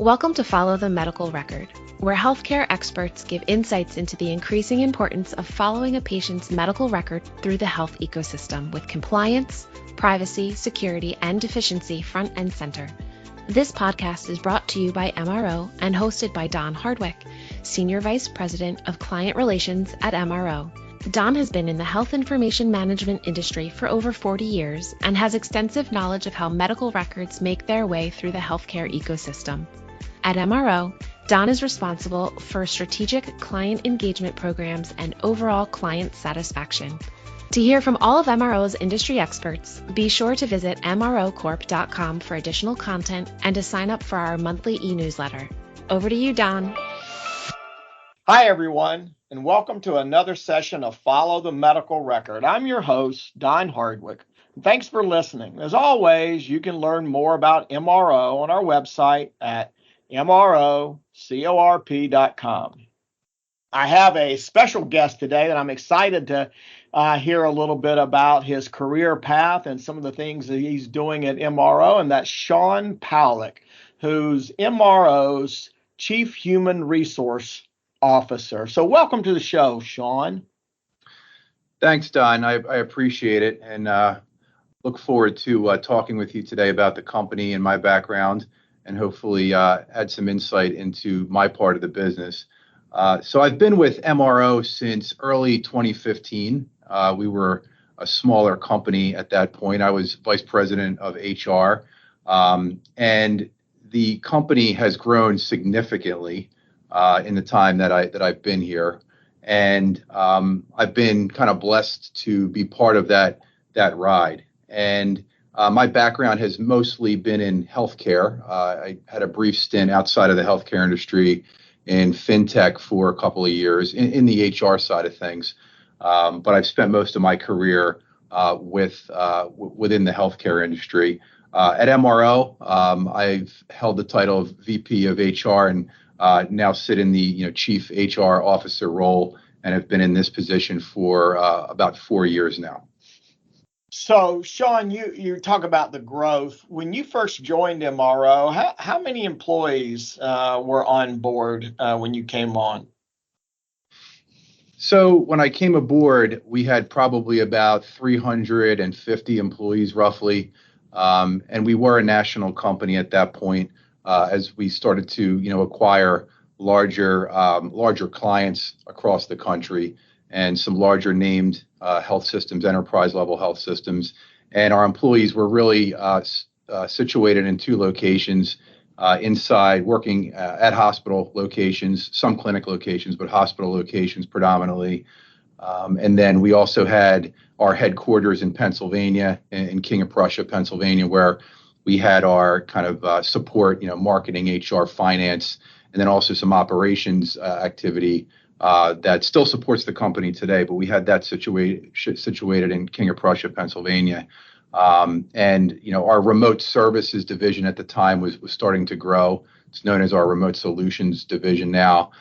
Welcome to Follow the Medical Record, where healthcare experts give insights into the increasing importance of following a patient's medical record through the health ecosystem with compliance, privacy, security, and efficiency front and center. This podcast is brought to you by MRO and hosted by Don Hardwick, Senior Vice President of Client Relations at MRO. Don has been in the health information management industry for over 40 years and has extensive knowledge of how medical records make their way through the healthcare ecosystem. At MRO, Don is responsible for strategic client engagement programs and overall client satisfaction. To hear from all of MRO's industry experts, be sure to visit mrocorp.com for additional content and to sign up for our monthly e-newsletter. Over to you, Don. Hi, everyone, and welcome to another session of Follow the Medical Record. I'm your host, Don Hardwick. Thanks for listening. As always, you can learn more about MRO on our website at mrocorp.com. I have a special guest today that I'm excited to hear a little bit about his career path and some of the things that he's doing at MRO, and that's Shawn Powlick, who's MRO's Chief Human Resource Officer. So welcome to the show, Shawn. Thanks, Don. I appreciate it, and look forward to talking with you today about the company and my background, and hopefully add some insight into my part of the business. So I've been with MRO since early 2015. We were a smaller company at that point. I was vice president of HR, and the company has grown significantly in the time that I've been here, and I've been kind of blessed to be part of that ride. And my background has mostly been in healthcare. I had a brief stint outside of the healthcare industry in fintech for a couple of years in the HR side of things, but I've spent most of my career within the healthcare industry. At MRO, I've held the title of VP of HR and now sit in the Chief HR Officer role, and have been in this position for about 4 years now. So, Shawn, you talk about the growth. When you first joined MRO, how many employees were on board when you came on? So when I came aboard, we had probably about 350 employees roughly, and we were a national company at that point. As we started to, acquire larger clients across the country and some larger named health systems, enterprise level health systems, and our employees were really situated in two locations inside, working at hospital locations, some clinic locations, but hospital locations predominantly. And then we also had our headquarters in Pennsylvania, in King of Prussia, Pennsylvania, where we had our kind of support, marketing, HR, finance, and then also some operations activity that still supports the company today. But we had that situated in King of Prussia, Pennsylvania. And our remote services division at the time was starting to grow. It's known as our remote solutions division now.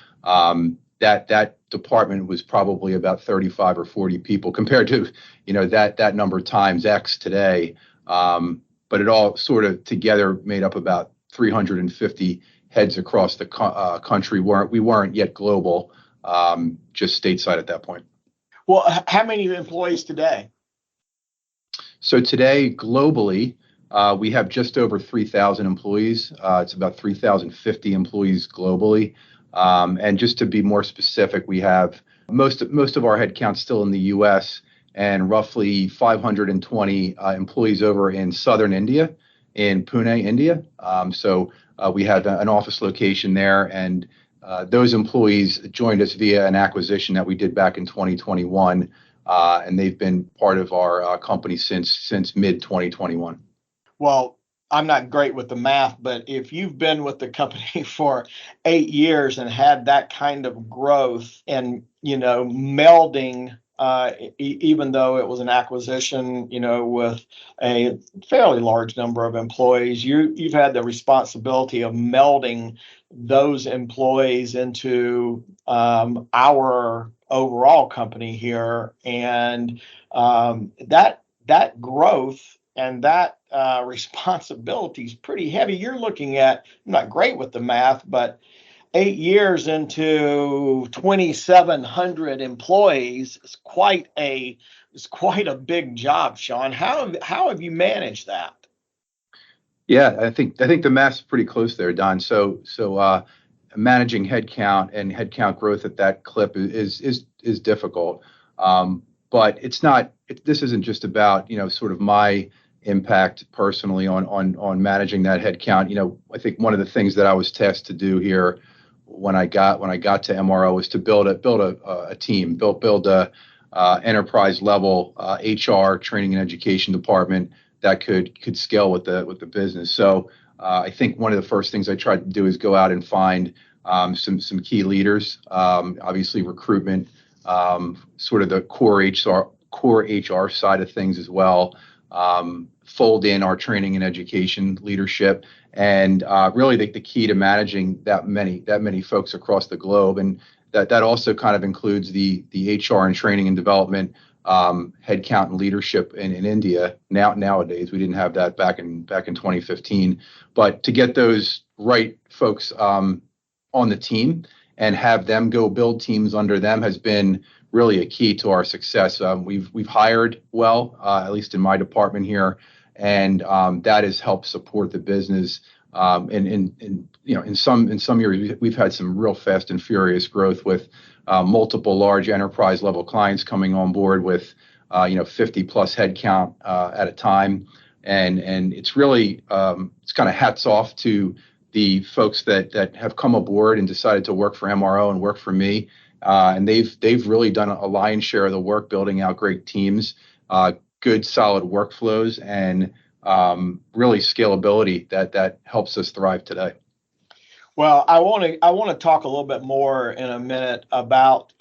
That department was probably about 35 or 40 people compared to that number times X today. But it all sort of together made up about 350 heads across the country. We weren't yet global, just stateside at that point. Well, how many employees today? So today, globally, we have just over 3,000 employees. It's about 3,050 employees globally. And just to be more specific, we have most of our headcount still in the U.S. and roughly 520 employees over in southern India, in Pune, India. So we have an office location there, and those employees joined us via an acquisition that we did back in 2021, and they've been part of our company since mid-2021. Well, I'm not great with the math, but if you've been with the company for 8 years and had that kind of growth and, melding, even though it was an acquisition, with a fairly large number of employees, you've had the responsibility of melding those employees into our overall company here, and that growth and that responsibility is pretty heavy. You're looking at, I'm not great with the math, but 8 years into 2,700 employees is quite a big job, Shawn. How have you managed that? Yeah, I think the math's pretty close there, Don. So managing headcount and headcount growth at that clip is difficult. But it's not. This isn't just about sort of my impact personally on managing that headcount. I think one of the things that I was tasked to do here when I got to MRO was to build a team, build a enterprise level HR training and education department that could scale with the business. So I think one of the first things I tried to do is go out and find some key leaders, obviously recruitment, sort of the core HR side of things as well. Fold in our training and education leadership, and really the key to managing that many folks across the globe, and that also kind of includes the HR and training and development headcount and leadership in India. Nowadays, we didn't have that back in 2015, but to get those right folks on the team and have them go build teams under them has been really a key to our success. We've hired well, at least in my department here, and that has helped support the business. In some years we've had some real fast and furious growth with multiple large enterprise level clients coming on board with 50 plus headcount at a time, and it's really it's kind of hats off to the folks that have come aboard and decided to work for MRO and work for me. And they've really done a lion's share of the work building out great teams, good solid workflows, and really scalability that helps us thrive today. Well, I want to talk a little bit more in a minute about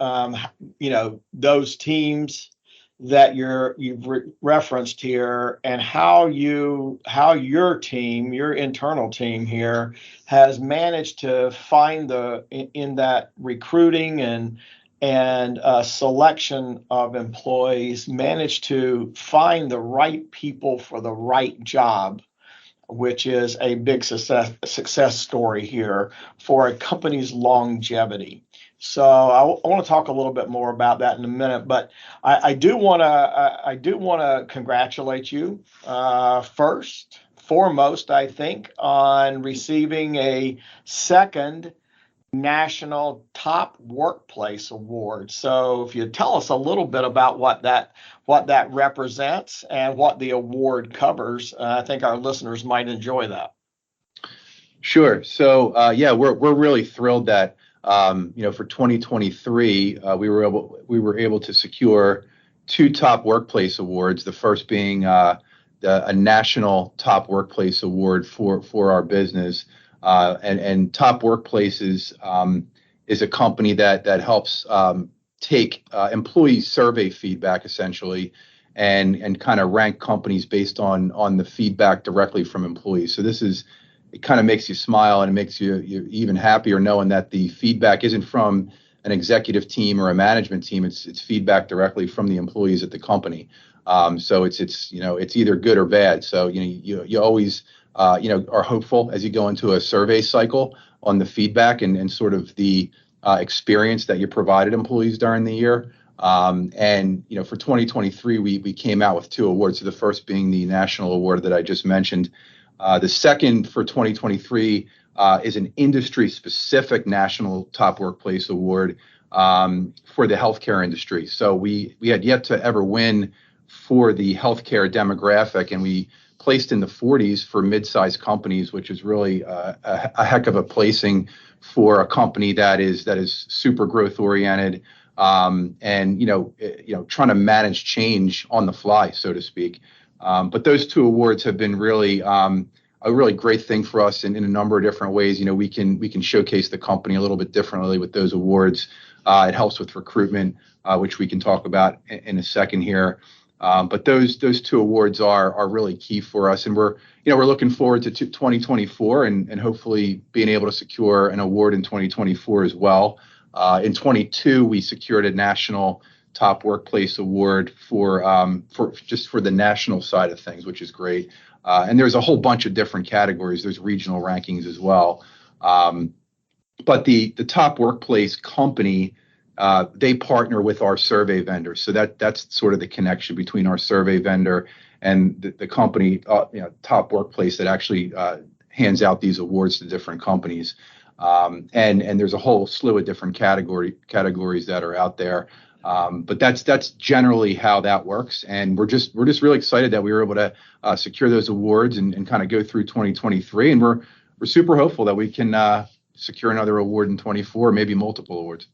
those teams that you've referenced here, and how your team, your internal team here, has managed to find in that recruiting and selection of employees, managed to find the right people for the right job, which is a big success story here for a company's longevity. So I want to talk a little bit more about that in a minute, but I do want to congratulate you foremost, I think, on receiving a second National Top Workplace Award. So if you tell us a little bit about what that represents and what the award covers, I think our listeners might enjoy that. Sure. So we're really thrilled that for 2023 we were able to secure two Top Workplace Awards. The first being a National Top Workplace Award for our business. And Top Workplaces is a company that helps take employee survey feedback essentially, and kind of rank companies based on the feedback directly from employees. So it kind of makes you smile, and it makes you even happier knowing that the feedback isn't from an executive team or a management team. It's feedback directly from the employees at the company. So it's either good or bad. So you always are hopeful as you go into a survey cycle on the feedback and sort of the experience that you provided employees during the year. And for 2023, we came out with two awards. So the first being the national award that I just mentioned. The second for 2023 is an industry-specific National Top Workplace Award for the healthcare industry. So we had yet to ever win for the healthcare demographic, and we placed in the 40s for mid-sized companies, which is really a heck of a placing for a company that is super growth oriented, and trying to manage change on the fly, so to speak. But those two awards have been really a really great thing for us in a number of different ways. We can showcase the company a little bit differently with those awards. It helps with recruitment, which we can talk about in a second here. But those two awards are really key for us, and we're looking forward to 2024 and hopefully being able to secure an award in 2024 as well. In 22, we secured a National top workplace award for the national side of things, which is great. And there's a whole bunch of different categories. There's regional rankings as well. But the top workplace company, they partner with our survey vendor. So that's sort of the connection between our survey vendor and the company, top workplace that actually hands out these awards to different companies. And there's a whole slew of different categories that are out there. But that's generally how that works. And we're just really excited that we were able to secure those awards and kind of go through 2023. And we're super hopeful that we can secure another award in 24, maybe multiple awards.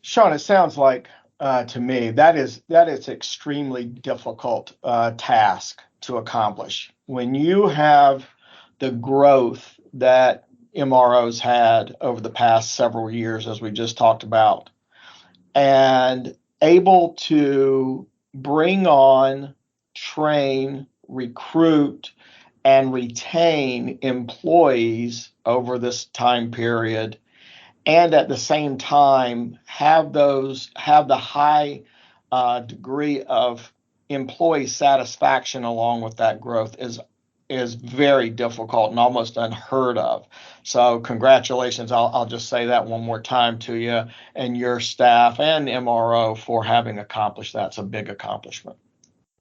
Shawn, it sounds like to me that is extremely difficult task to accomplish. When you have the growth that MROs had over the past several years, as we just talked about, and able to bring on, train, recruit, and retain employees over this time period, and at the same time have the high degree of employee satisfaction along with that growth is very difficult and almost unheard of. So congratulations. I'll just say that one more time to you and your staff and MRO for having accomplished that. It's a big accomplishment.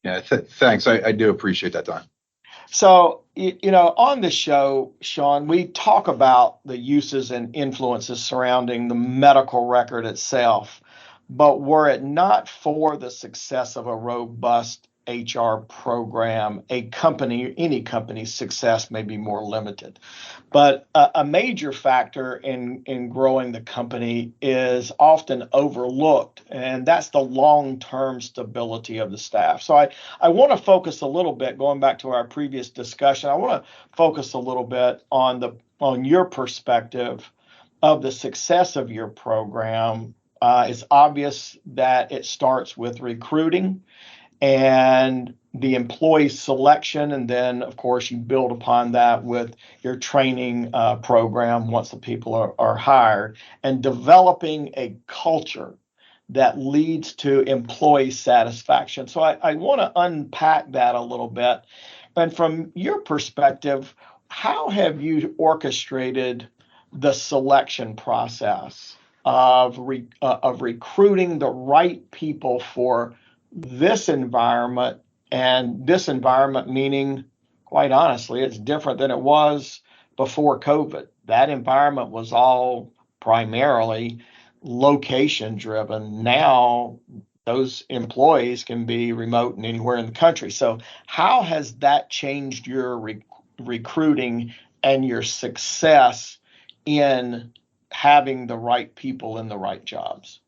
Yeah, thanks. I do appreciate that, Don. So, on the show, Shawn, we talk about the uses and influences surrounding the medical record itself. But were it not for the success of a robust HR program, any company's success may be more limited. But a major factor in growing the company is often overlooked, and that's the long-term stability of the staff. So I want to focus a little bit, going back to our previous discussion, I want to focus a little bit on your perspective of the success of your program. It's obvious that it starts with recruiting and the employee selection, and then, of course, you build upon that with your training program once the people are hired, and developing a culture that leads to employee satisfaction. So I want to unpack that a little bit. And from your perspective, how have you orchestrated the selection process of recruiting the right people for this environment? And this environment meaning, quite honestly, it's different than it was before COVID. That environment was all primarily location driven. Now those employees can be remote and anywhere in the country. So how has that changed your recruiting and your success in having the right people in the right jobs?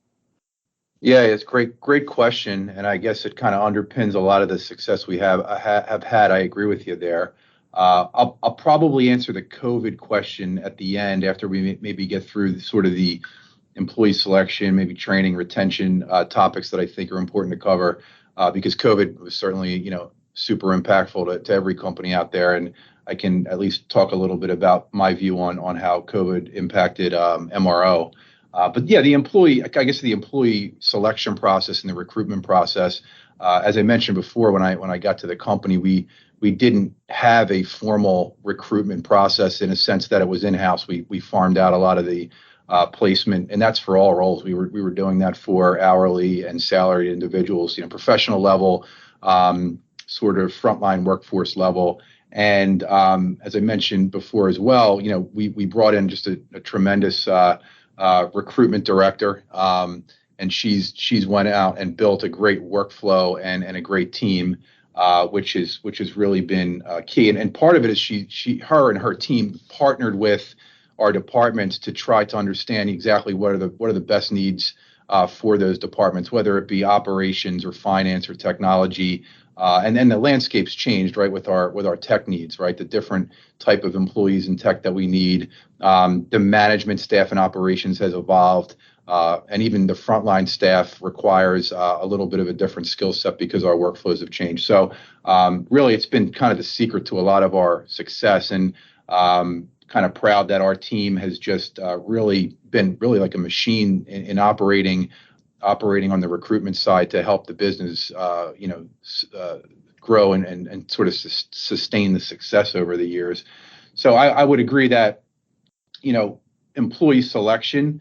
Yeah, it's great question, and I guess it kind of underpins a lot of the success we have had. I agree with you there. I'll probably answer the COVID question at the end after we maybe get through sort of the employee selection, maybe training, retention topics that I think are important to cover, because COVID was certainly super impactful to every company out there, and I can at least talk a little bit about my view on how COVID impacted MRO. But yeah, the employee selection process and the recruitment process, as I mentioned before, when I got to the company, we didn't have a formal recruitment process in a sense that it was in-house. We farmed out a lot of the placement, and that's for all roles. We were doing that for hourly and salaried individuals, professional level, sort of frontline workforce level. And as I mentioned before as well, we brought in just a tremendous recruitment director, and she's went out and built a great workflow and a great team, which has really been key. And part of it is her and her team partnered with our departments to try to understand exactly what are the best needs for those departments, whether it be operations or finance or technology. And then the landscape's changed, right, with our tech needs, right? The different type of employees in tech that we need. The management staff and operations has evolved, and even the frontline staff requires a little bit of a different skill set because our workflows have changed. So really, it's been kind of the secret to a lot of our success, and kind of proud that our team has just really been like a machine in operating operating on the recruitment side to help the business, grow and sort of sustain the success over the years. So I would agree that, employee selection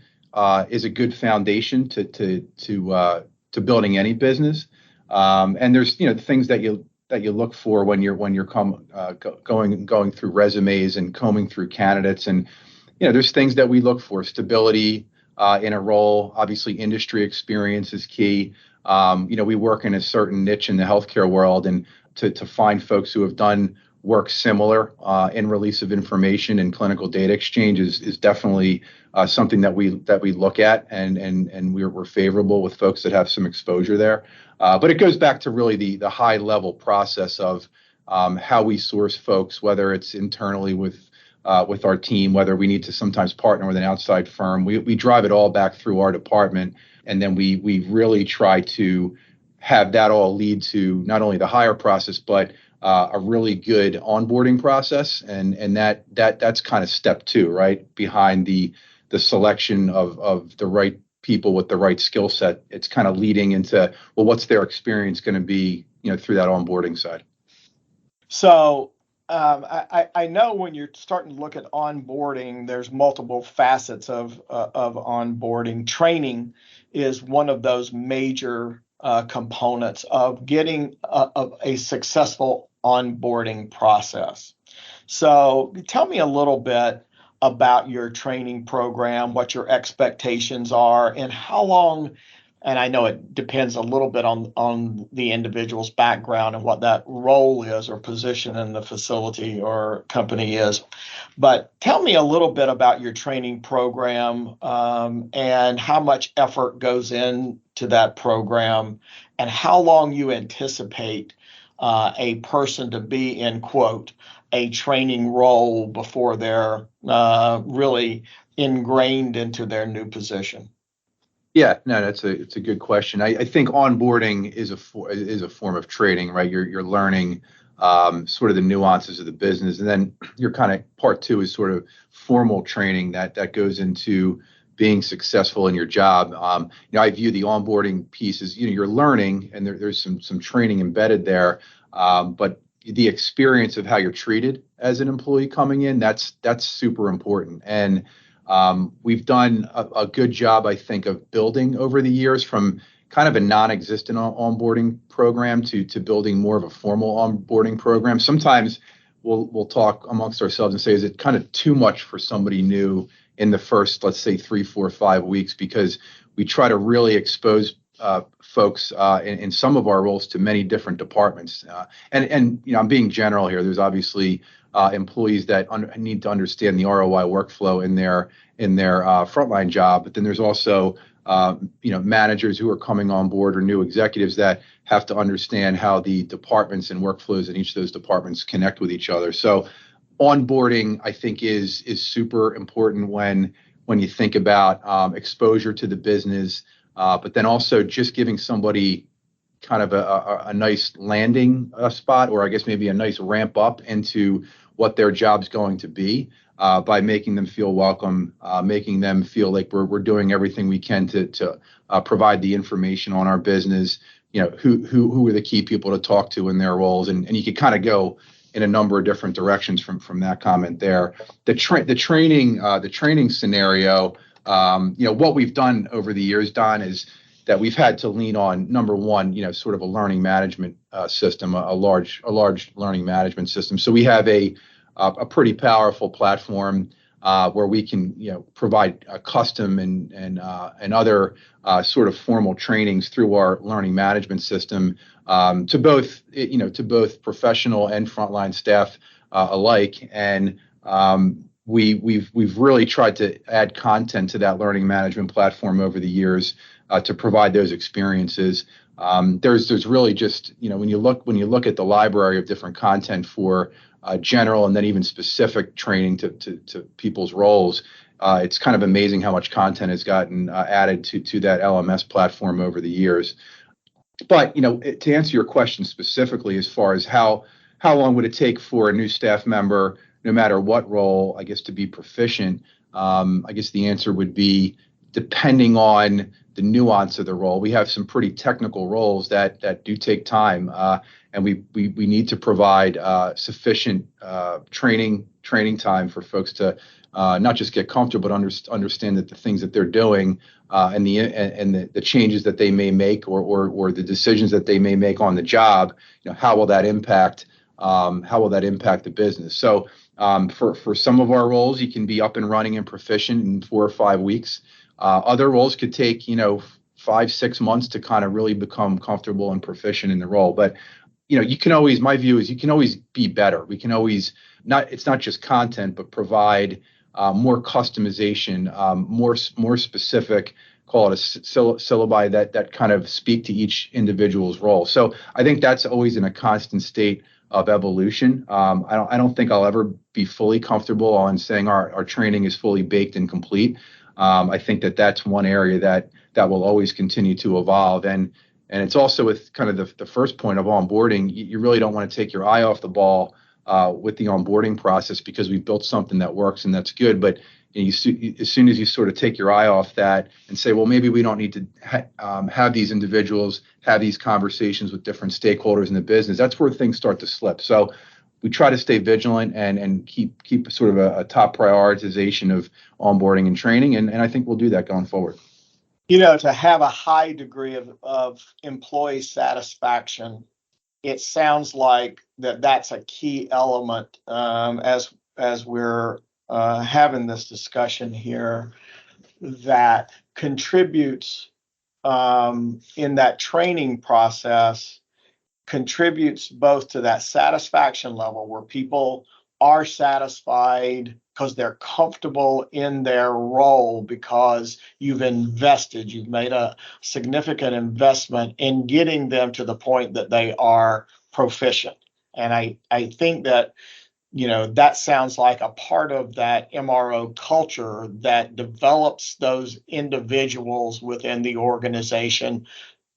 is a good foundation to building any business. And there's things that you look for when you're going through resumes and combing through candidates, and there's things that we look for: stability in a role. Obviously, industry experience is key. We work in a certain niche in the healthcare world, and to find folks who have done work similar in release of information and clinical data exchange is definitely something that we look at, and we're favorable with folks that have some exposure there. But it goes back to really the high level process of how we source folks, whether it's internally with our team, whether we need to sometimes partner with an outside firm. We drive it all back through our department, and then we really try to have that all lead to not only the hire process, but a really good onboarding process, and that's kind of step two, right behind the selection of the right people with the right skill set. It's kind of leading into, well, what's their experience going to be, through that onboarding side. So I know when you're starting to look at onboarding, there's multiple facets of onboarding. Training is one of those major components of getting a successful onboarding process. So tell me a little bit about your training program, what your expectations are, and how long. And I know it depends a little bit on the individual's background and what that role is or position in the facility or company is. But tell me a little bit about your training program, and how much effort goes into that program, and how long you anticipate a person to be in, quote, a training role before they're really ingrained into their new position. Yeah, no, it's a good question. I think onboarding is a form of training, right? You're learning sort of the nuances of the business, and then your kind of part two is sort of formal training that goes into being successful in your job. I view the onboarding piece as you're learning, and there's some training embedded there, but the experience of how you're treated as an employee coming in, that's super important. And we've done a good job, I think, of building over the years from kind of a non-existent onboarding program to building more of a formal onboarding program. Sometimes we'll talk amongst ourselves and say, is it kind of too much for somebody new in the first, let's say, 3, 4, 5 weeks? Because we try to really expose folks in some of our roles to many different departments. And I'm being general here. There's obviously employees that need to understand the ROI workflow in their frontline job, but then there's also managers who are coming on board or new executives that have to understand how the departments and workflows in each of those departments connect with each other. So onboarding, I think, is super important when you think about exposure to the business, but then also just giving somebody kind of a nice landing spot, or I guess maybe a nice ramp up into what their job's going to be, by making them feel welcome, making them feel like we're doing everything we can to provide the information on our business. Who are the key people to talk to in their roles, and you could kind of go in a number of different directions from that comment there. The training scenario, what we've done over the years, Don, is that we've had to lean on, number one, sort of a learning management system, a large learning management system. So we have a pretty powerful platform where we can, provide a custom and other sort of formal trainings through our learning management system to both professional and frontline staff alike. And we've really tried to add content to that learning management platform over the years to provide those experiences. There's really just, when you look at the library of different content for general and then even specific training to people's roles, it's kind of amazing how much content has gotten added to that LMS platform over the years. But, to answer your question specifically, as far as how long would it take for a new staff member, no matter what role, I guess, to be proficient, I guess the answer would be, depending on the nuance of the role. We have some pretty technical roles that do take time, and we need to provide sufficient training time for folks to not just get comfortable, but understand that the things that they're doing and the changes that they may make or the decisions that they may make on the job, how will that impact the business? So for some of our roles, you can be up and running and proficient in 4 or 5 weeks. Other roles could take 5-6 months to kind of really become comfortable and proficient in the role. But you can always, my view is, you can always be better. We can always it's not just content, but provide more customization, more specific, call it a syllabi that kind of speak to each individual's role. So I think that's always in a constant state of evolution. I don't think I'll ever be fully comfortable on saying our training is fully baked and complete. I think that's one area that will always continue to evolve. And it's also with kind of the first point of onboarding, you really don't want to take your eye off the ball with the onboarding process, because we've built something that works and that's good. But as soon as you sort of take your eye off that and say, well, maybe we don't need to have these individuals have these conversations with different stakeholders in the business, that's where things start to slip. So we try to stay vigilant and keep sort of a top prioritization of onboarding and training. And I think we'll do that going forward. To have a high degree of employee satisfaction, it sounds like that's a key element as we're having this discussion here, that contributes in that training process, contributes both to that satisfaction level where people are satisfied because they're comfortable in their role, because you've made a significant investment in getting them to the point that they are proficient. And I think that, that sounds like a part of that MRO culture that develops those individuals within the organization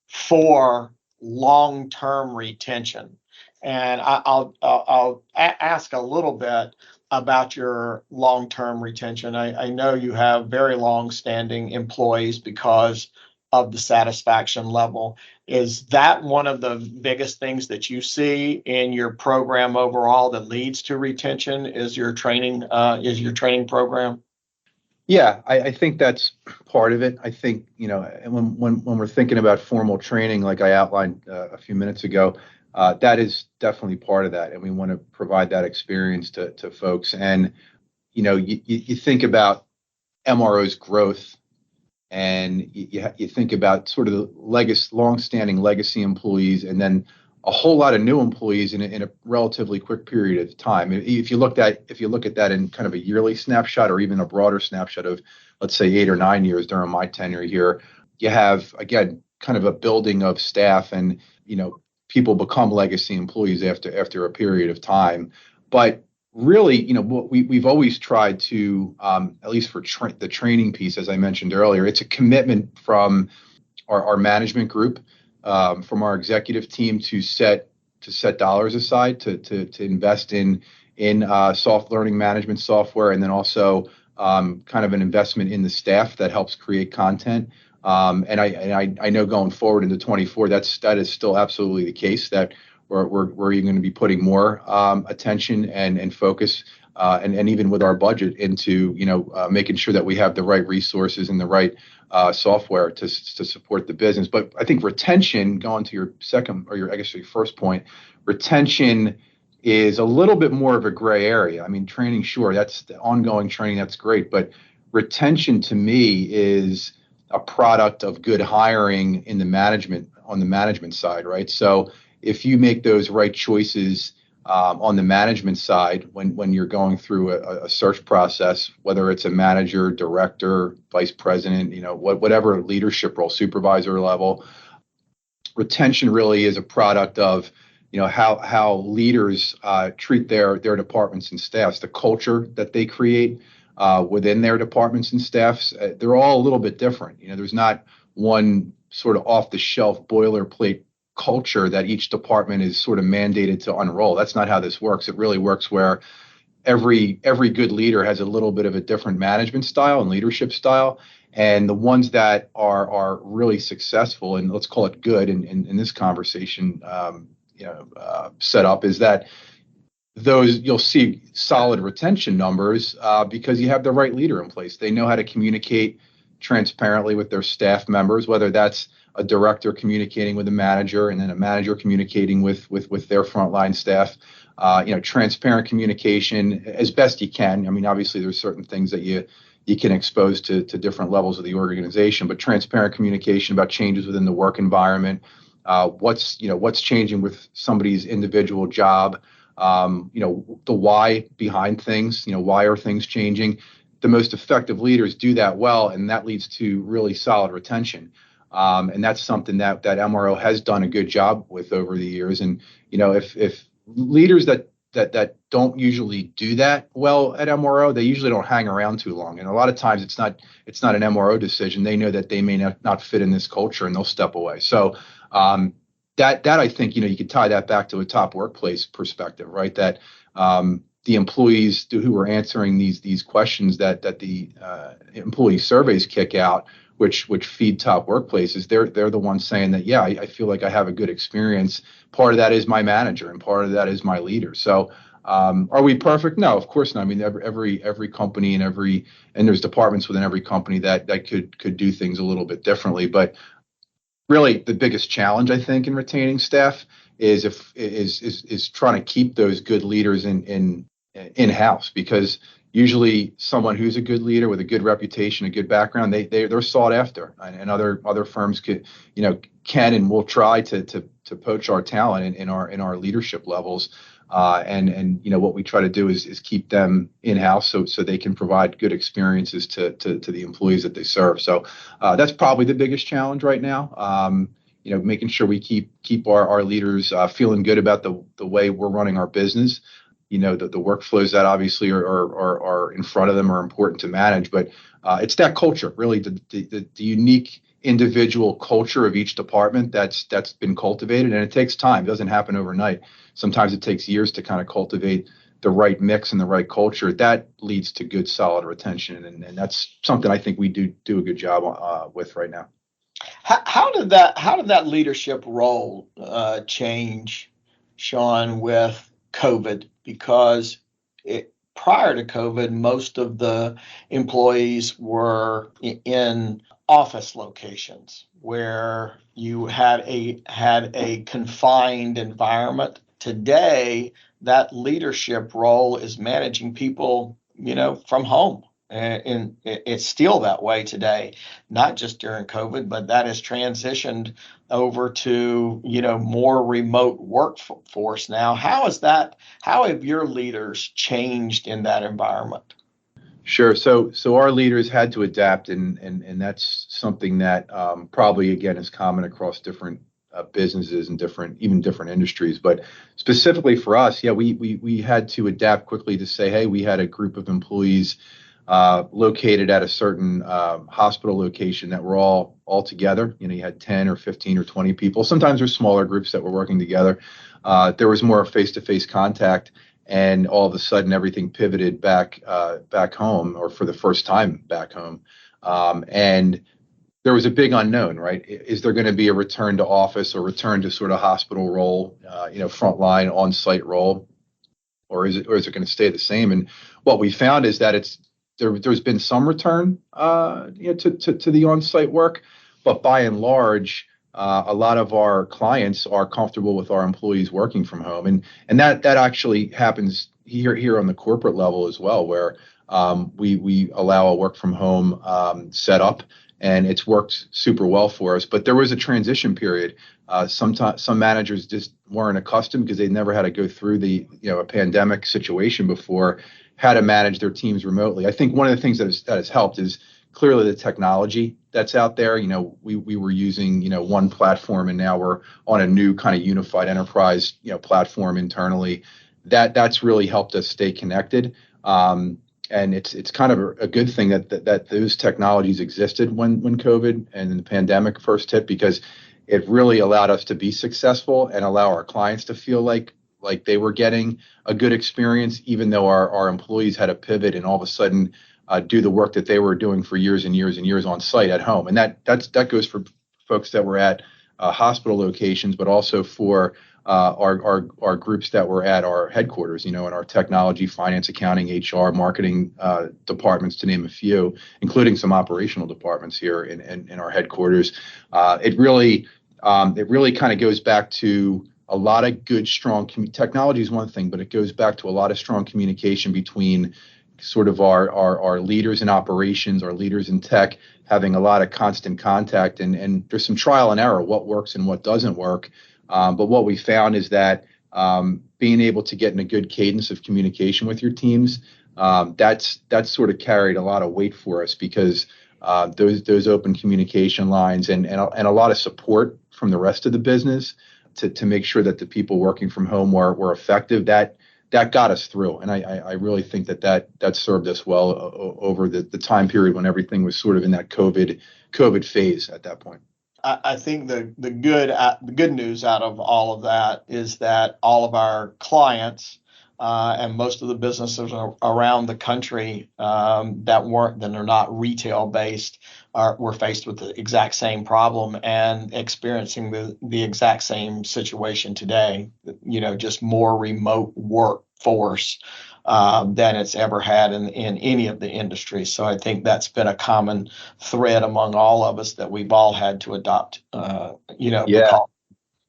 for long-term retention. And I'll ask a little bit about your long-term retention. I know you have very long-standing employees because of the satisfaction level. Is that one of the biggest things that you see in your program overall that leads to retention? Is your training program? Yeah, I think that's part of it. I think, when we're thinking about formal training, like I outlined a few minutes ago, that is definitely part of that. And we want to provide that experience to folks. And, you think about MRO's growth, and you think about sort of the long-standing legacy employees, and then a whole lot of new employees in a relatively quick period of time. If you look at that in kind of a yearly snapshot, or even a broader snapshot of, let's say, 8 or 9 years during my tenure here, you have, again, kind of a building of staff, and people become legacy employees after a period of time. But really, what we've always tried to, at least for the training piece, as I mentioned earlier, it's a commitment from our management group, from our executive team to set dollars aside to invest in soft learning management software, and then also kind of an investment in the staff that helps create content. And I know going forward into 24, that is still absolutely the case, that we're even going to be putting more attention and focus, and even with our budget into making sure that we have the right resources and the right software to support the business. But I think retention, going to your second, or your first point, retention is a little bit more of a gray area. I mean, training, sure, that's the ongoing training, that's great, but retention to me is a product of good hiring on the management side, right? So if you make those right choices on the management side, when you're going through a search process, whether it's a manager, director, vice president, whatever leadership role, supervisor level, retention really is a product of how leaders treat their departments and staffs, the culture that they create within their departments and staffs. They're all a little bit different. There's not one sort of off-the-shelf boilerplate culture that each department is sort of mandated to unroll. That's not how this works. It really works where every good leader has a little bit of a different management style and leadership style. And the ones that are really successful, and let's call it good in this conversation, set up, is that those you'll see solid retention numbers because you have the right leader in place. They know how to communicate transparently with their staff members, whether that's a director communicating with a manager and then a manager communicating with their frontline staff. Transparent communication as best you can. I mean, obviously there's certain things that you can expose to different levels of the organization, but transparent communication about changes within the work environment, what's changing with somebody's individual job, the why behind things, why are things changing? The most effective leaders do that well, and that leads to really solid retention. And that's something that MRO has done a good job with over the years. And, if leaders that don't usually do that well at MRO, they usually don't hang around too long. And a lot of times it's not an MRO decision. They know that they may not fit in this culture and they'll step away. So that I think, you could tie that back to a top workplace perspective, right? That the employees who are answering these questions that the employee surveys kick out, which feed top workplaces, they're the ones saying that, yeah, I feel like I have a good experience. Part of that is my manager, and part of that is my leader. So, are we perfect? No, of course not. I mean, every company and there's departments within every company that could do things a little bit differently. But really, the biggest challenge I think in retaining staff is trying to keep those good leaders in-house, because usually someone who's a good leader with a good reputation, a good background, they're sought after, and other firms can and will try to poach our talent in our leadership levels. And what we try to do is keep them in-house so they can provide good experiences to the employees that they serve. So that's probably the biggest challenge right now. Making sure we keep our leaders feeling good about the way we're running our business. The workflows that obviously are in front of them are important to manage, but it's that culture, really the unique individual culture of each department that's been cultivated, and it takes time. It doesn't happen overnight. Sometimes it takes years to kind of cultivate the right mix and the right culture. That leads to good, solid retention, and that's something I think we do a good job with right now. How did that leadership role change, Shawn, with COVID? Because prior to COVID, most of the employees were in office locations where you had a confined environment. Today, that leadership role is managing people, from home. And it's still that way today, not just during COVID, but that has transitioned over to, more remote workforce now. How have your leaders changed in that environment? Sure. So our leaders had to adapt, and that's something that probably, again, is common across different businesses and different industries. But specifically for us, yeah, we had to adapt quickly to say, hey, we had a group of employees located at a certain hospital location that were all together. You had 10 or 15 or 20 people. Sometimes there's smaller groups that were working together. There was more face-to-face contact, and all of a sudden everything pivoted back home, or for the first time back home. And there was a big unknown, right? Is there going to be a return to office or return to sort of hospital role, frontline on-site role, or is it going to stay the same? And what we found is that there's been some return, to the on-site work, but by and large, a lot of our clients are comfortable with our employees working from home, and that actually happens here on the corporate level as well, where we allow a work from home setup, and it's worked super well for us. But there was a transition period. Some managers just weren't accustomed because they never had to go through a pandemic situation before, how to manage their teams remotely. I think one of the things that has helped is clearly the technology that's out there. We were using, one platform, and now we're on a new kind of unified enterprise, platform internally. That's really helped us stay connected. And it's kind of a good thing that those technologies existed when COVID and the pandemic first hit, because it really allowed us to be successful and allow our clients to feel like like they were getting a good experience, even though our employees had to pivot and all of a sudden do the work that they were doing for years and years and years on site at home. And that goes for folks that were at hospital locations, but also for our groups that were at our headquarters, in our technology, finance, accounting, HR, marketing departments, to name a few, including some operational departments here in our headquarters. It really kind of goes back to a lot of good, strong technology is one thing, but it goes back to a lot of strong communication between sort of our leaders in operations, our leaders in tech, having a lot of constant contact, and there's some trial and error, what works and what doesn't work. But what we found is that being able to get in a good cadence of communication with your teams, that's sort of carried a lot of weight for us, because those open communication lines and a lot of support from the rest of the business to make sure that the people working from home were effective, that got us through. And I really think that served us well over the time period when everything was sort of in that COVID phase at that point. I think the good news out of all of that is that all of our clients and most of the businesses around the country that are not retail based were faced with the exact same problem and experiencing the exact same situation today. Just more remote workforce than it's ever had in any of the industries. So I think that's been a common thread among all of us that we've all had to adopt. Yeah,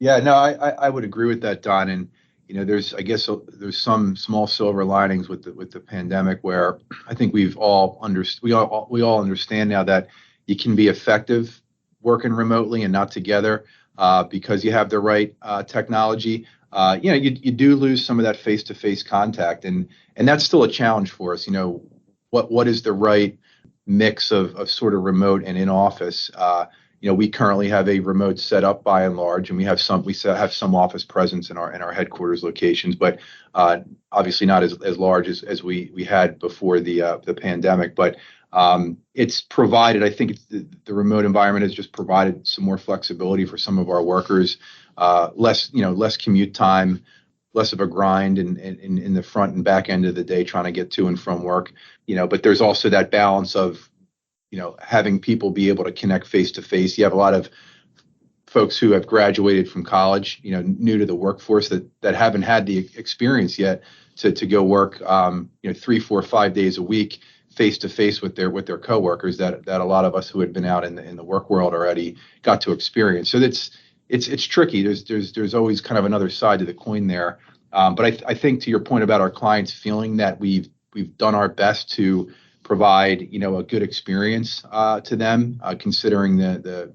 no, I would agree with that, Don. And there's some small silver linings with the pandemic, where I think we all understand now that you can be effective working remotely and not together because you have the right technology. You do lose some of that face-to-face contact, and that's still a challenge for us. What is the right mix of sort of remote and in office? We currently have a remote setup by and large, and we have some office presence in our headquarters locations, but obviously not as large as we had before the pandemic. But it's provided, I think the remote environment has just provided some more flexibility for some of our workers, less commute time, less of a grind in the front and back end of the day trying to get to and from work. But there's also that balance of having people be able to connect face to face. You have a lot of folks who have graduated from college, new to the workforce that haven't had the experience yet to go work 3, 4, 5 days a week face to face with their coworkers that a lot of us who had been out in the work world already got to experience. So it's tricky. There's always kind of another side to the coin there. But I think to your point about our clients feeling that we've done our best to provide a good experience to them, considering the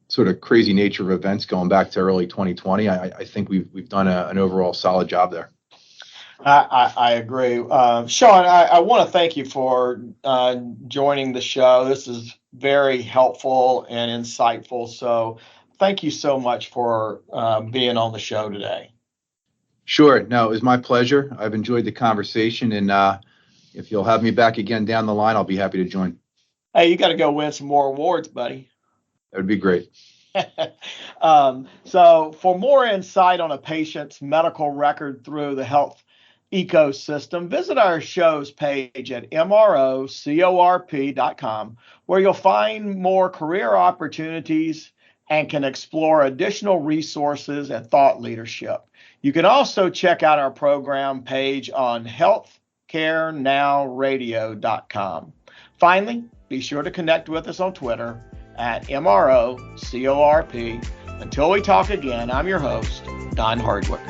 sort of crazy nature of events going back to early 2020. I think we've done an overall solid job there. I agree. Shawn, I want to thank you for joining the show. This is very helpful and insightful. So thank you so much for being on the show today. Sure. No, it was my pleasure. I've enjoyed the conversation, and if you'll have me back again down the line, I'll be happy to join. Hey, you got to go win some more awards, buddy. That would be great. So for more insight on a patient's medical record through the health ecosystem, visit our show's page at MROCORP.com, where you'll find more career opportunities and can explore additional resources and thought leadership. You can also check out our program page on healthcarenowradio.com. Finally, be sure to connect with us on Twitter at MROCORP. Until we talk again, I'm your host, Don Hardwick.